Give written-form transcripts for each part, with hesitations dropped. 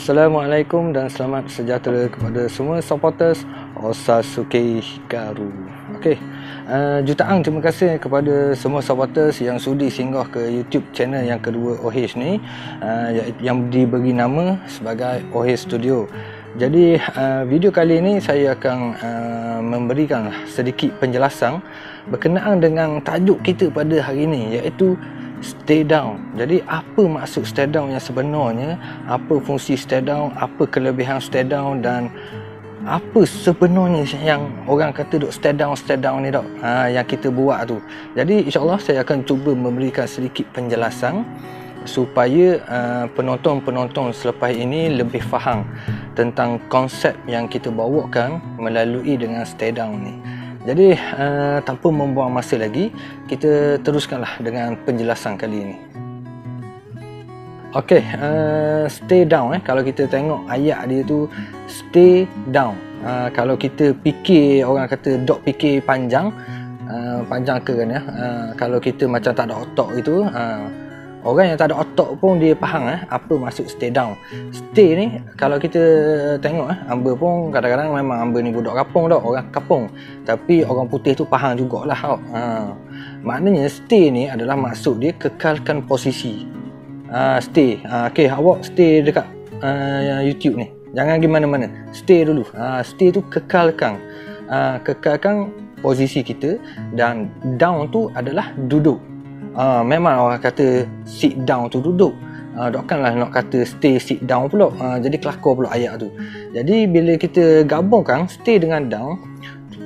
Assalamualaikum dan selamat sejahtera kepada semua supporters Osasuke Hikaru. Okey, jutaan terima kasih kepada semua supporters yang sudi singgah ke YouTube channel yang kedua OH ni, yang diberi nama sebagai OH Studio. Jadi video kali ini saya akan memberikan sedikit penjelasan berkenaan dengan tajuk kita pada hari ini, iaitu stay down. Jadi apa maksud stay down yang sebenarnya, apa fungsi stay down, apa kelebihan stay down, dan apa sebenarnya yang orang kata duk stay down ni dok, yang kita buat tu. Jadi insyaAllah saya akan cuba memberikan sedikit penjelasan supaya penonton-penonton selepas ini lebih faham tentang konsep yang kita bawakan melalui dengan stay down ni. Jadi tanpa membuang masa lagi, kita teruskanlah dengan penjelasan kali ini. Okey, stay down, kalau kita tengok ayat dia tu stay down. Kalau kita fikir, orang kata dok fikir panjang, panjang ke kan ya. Kalau kita macam tak ada otak itu, orang yang tak ada otak pun dia faham apa maksud stay down. Stay ni kalau kita tengok hamba pun kadang-kadang memang hamba ni budak kapung dah, orang kapung. Tapi orang putih tu faham jugalah. Maknanya stay ni adalah maksud dia kekalkan posisi. Stay. Okey, awak stay dekat YouTube ni. Jangan pergi mana-mana. Stay dulu. Stay tu kekalkan. Kekalkan posisi kita, dan down tu adalah duduk. Memang orang kata sit down tu duduk, takkanlah nak kata stay sit down pula. Jadi kelakar pula ayat tu. Jadi bila kita gabungkan stay dengan down,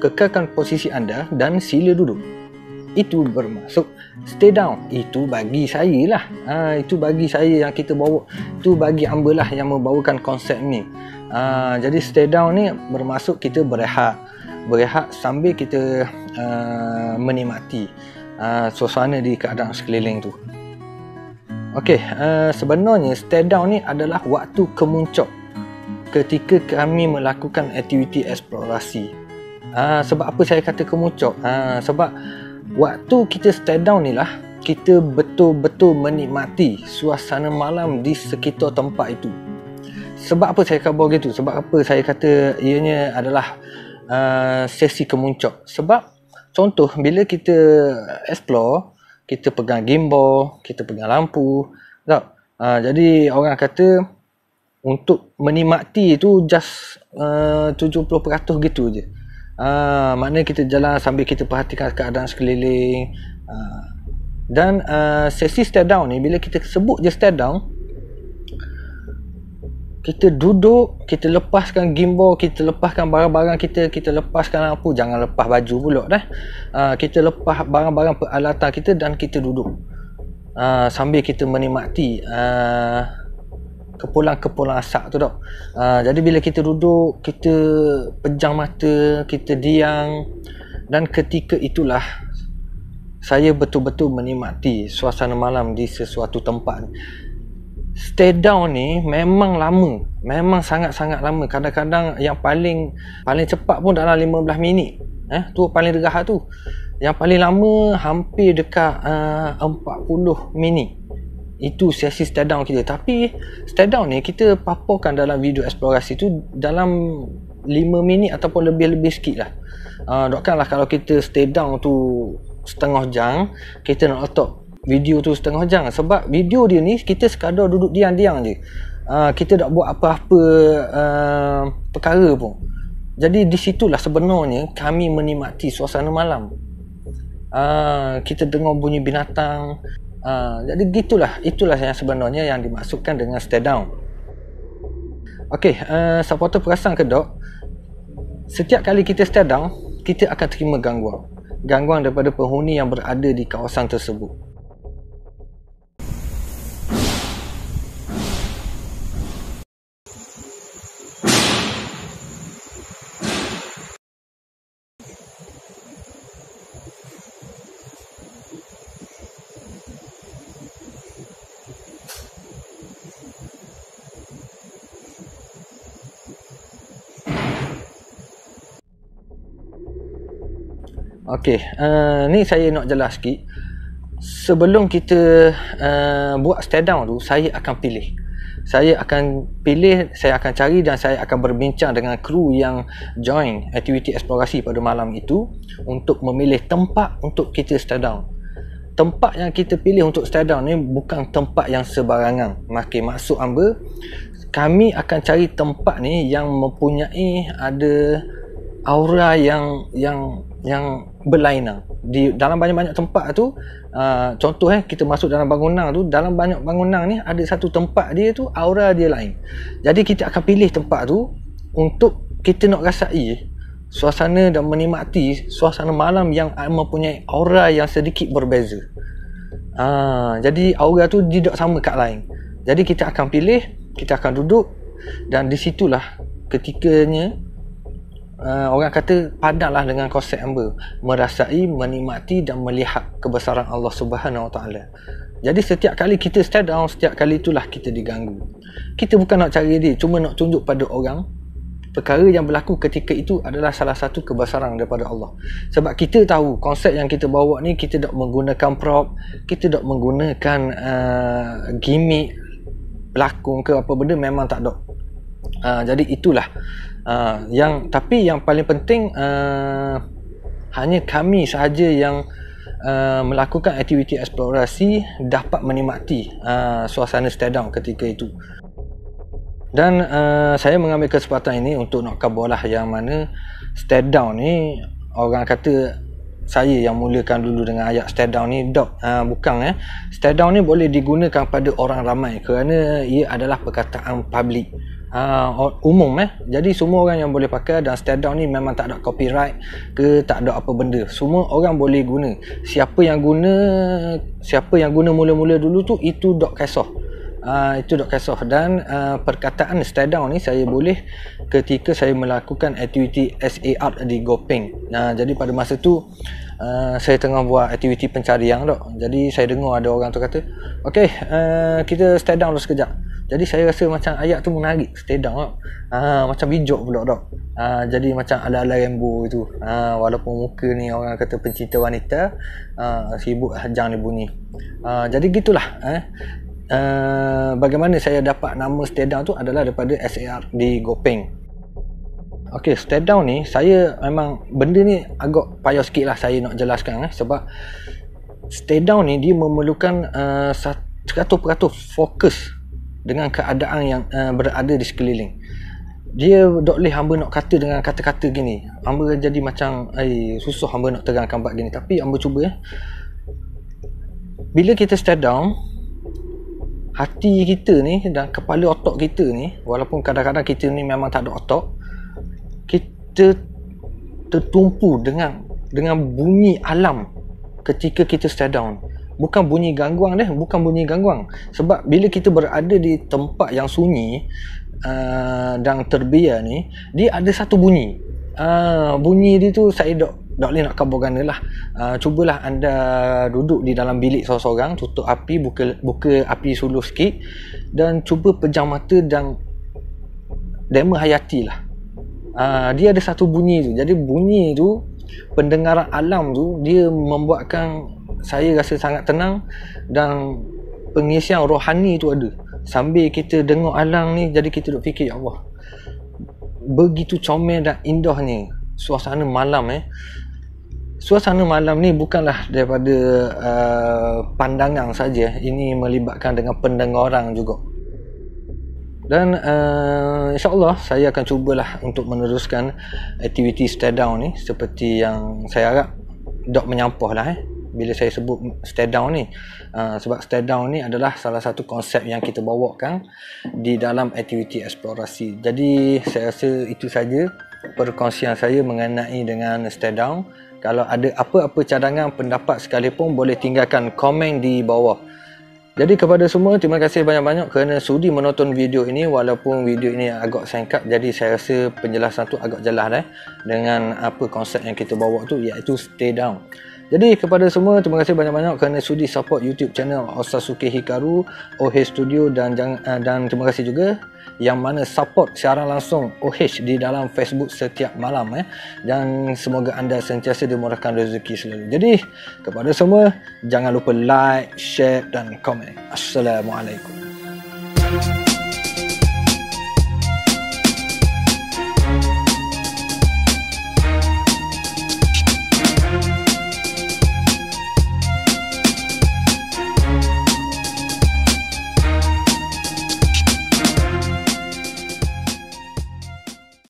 kekalkan posisi anda dan sila duduk, itu bermaksud stay down. Itu bagi saya lah, itu bagi saya yang kita bawa, itu bagi hamba lah yang membawakan konsep ni. Jadi stay down ni bermaksud kita berehat sambil kita menikmati suasana di keadaan sekeliling tu. Okey, sebenarnya stay down ni adalah waktu kemuncak ketika kami melakukan aktiviti eksplorasi. Sebab apa saya kata kemuncak? Sebab waktu kita stay down ni lah kita betul-betul menikmati suasana malam di sekitar tempat itu. Sebab apa saya kata begitu? Sebab apa saya kata ianya adalah sesi kemuncak? Sebab contoh, bila kita explore, kita pegang gimbal, kita pegang lampu, tak? Jadi orang kata untuk menikmati itu just 70% gitu je. Maknanya kita jalan sambil kita perhatikan keadaan sekeliling. Dan sesi stay down ni, bila kita sebut je stay down, kita duduk, kita lepaskan gimbal, kita lepaskan barang-barang kita lepaskan lampu, jangan lepas baju pula dah. Kita lepas barang-barang peralatan kita dan kita duduk sambil kita menikmati kepulan-kepulan asap tu dah. Jadi bila kita duduk, kita pejam mata, kita diam, dan ketika itulah saya betul-betul menikmati suasana malam di sesuatu tempat. Stay down ni memang lama, memang sangat-sangat lama. Kadang-kadang yang paling cepat pun dalam 15 minit. Tu paling dekat tu. Yang paling lama hampir dekat 40 minit. Itu sesi stay down kita. Tapi stay down ni kita paparkan dalam video eksplorasi tu dalam 5 minit ataupun lebih-lebih sikit lah. Takkanlah kalau kita stay down tu setengah jam, kita nak letak video tu setengah jam. Sebab video dia ni kita sekadar duduk diam-diam je. Kita tak buat apa-apa perkara pun. Jadi di situlah sebenarnya kami menikmati suasana malam. Kita dengar bunyi binatang. Jadi itulah yang sebenarnya yang dimaksudkan dengan stay down. Okey, supporter perasan ke dok? Setiap kali kita stay down, kita akan terima gangguan daripada penghuni yang berada di kawasan tersebut. Okey, ni saya nak jelas sikit. Sebelum kita buat stay down tu, saya akan pilih saya akan pilih, saya akan cari dan saya akan berbincang dengan kru yang join aktiviti eksplorasi pada malam itu untuk memilih tempat untuk kita stay down. Tempat yang kita pilih untuk stay down ni bukan tempat yang sebarangan. Maksud hamba, kami akan cari tempat ni yang mempunyai ada aura yang berlainan. Di dalam banyak-banyak tempat tu, contoh kita masuk dalam bangunan tu, dalam banyak bangunan ni ada satu tempat dia tu aura dia lain. Jadi kita akan pilih tempat tu untuk kita nak rasai suasana dan menikmati suasana malam yang mempunyai aura yang sedikit berbeza. Jadi aura tu tidak sama kat lain. Jadi kita akan pilih, kita akan duduk, dan di situlah ketikanya orang kata padanlah dengan konsep hamba, merasai, menikmati dan melihat kebesaran Allah Subhanahu Wa Taala. Jadi setiap kali kita stay down, setiap kali itulah kita diganggu. Kita bukan nak cari dia, cuma nak tunjuk pada orang perkara yang berlaku ketika itu adalah salah satu kebesaran daripada Allah. Sebab kita tahu konsep yang kita bawa ni, kita tak menggunakan prop, kita tak menggunakan gimmick pelakon ke apa benda, memang tak ada. Jadi itulah tapi yang paling penting, hanya kami sahaja yang melakukan aktiviti eksplorasi dapat menikmati suasana stay down ketika itu. Dan saya mengambil kesempatan ini untuk nak kabarlah yang mana stay down ni, orang kata saya yang mulakan dulu dengan ayat stay down ni, bukan stay down ni boleh digunakan pada orang ramai kerana ia adalah perkataan public, umum jadi semua orang yang boleh pakai. Dan stay down ni memang tak ada copyright ke, tak ada apa benda, semua orang boleh guna. Siapa yang guna mula-mula dulu tu, itu dok kisah. Itu dok kisah. Dan perkataan stay down ni saya boleh ketika saya melakukan aktiviti SAR di Gopeng. Jadi pada masa tu saya tengah buat aktiviti pencarian dok. Jadi saya dengar ada orang tu kata, okey, kita stay down dulu sekejap. Jadi saya rasa macam ayat tu menarik, stay down dok. Macam bijak pula dok. Jadi macam ala-ala Rambo itu. Walaupun muka ni orang kata pencinta wanita, sibuk hajang ni bunyi. Jadi gitulah. Bagaimana saya dapat nama stay down tu adalah daripada SAR di Gopeng. Okey, stay down ni saya memang benda ni agak payah sikit lah saya nak jelaskan sebab stay down ni dia memerlukan 100% fokus dengan keadaan yang berada di sekeliling. Dia tak boleh hamba nak kata dengan kata-kata gini, hamba jadi macam susah hamba nak terangkan bab gini. Tapi hamba cuba bila kita stay down, hati kita ni dan kepala otak kita ni, walaupun kadang-kadang kita ni memang tak ada otak, kita tertumpu dengan bunyi alam ketika kita stay down. Bukan bunyi gangguan bukan bunyi gangguan. Sebab bila kita berada di tempat yang sunyi dan terbiar ni, dia ada satu bunyi. Bunyi dia tu saya tak boleh nak kabarkan lah. Cubalah anda duduk di dalam bilik seorang-seorang, tutup api, buka api suluh sikit dan cuba pejam mata dan hayatilah. Dia ada satu bunyi tu. Jadi bunyi tu, pendengaran alam tu, dia membuatkan saya rasa sangat tenang dan pengisian rohani tu ada. Sambil kita dengar alam ni, jadi kita duk fikir, ya Allah, begitu comel dan indahnya suasana malam Suasana malam ni bukanlah daripada pandangan saja, ini melibatkan dengan pendengaran juga. Dan insyaAllah saya akan cubalah untuk meneruskan aktiviti stay down ni seperti yang saya harap tak menyampah lah bila saya sebut stay down ni. Sebab stay down ni adalah salah satu konsep yang kita bawakan di dalam aktiviti eksplorasi. Jadi saya rasa itu saja perkongsian saya mengenai dengan stay down. Kalau ada apa-apa cadangan, pendapat sekalipun, boleh tinggalkan komen di bawah. Jadi kepada semua, terima kasih banyak-banyak kerana sudi menonton video ini. Walaupun video ini agak singkat, jadi saya rasa penjelasan tu agak jelas dengan apa konsep yang kita bawa tu, iaitu stay down. Jadi kepada semua, terima kasih banyak-banyak kerana sudi support YouTube channel Osazuke Hikaru, OH Studio, dan terima kasih juga yang mana support siaran langsung OH di dalam Facebook setiap malam dan semoga anda sentiasa dimurahkan rezeki selalu. Jadi kepada semua, jangan lupa like, share dan komen. Assalamualaikum.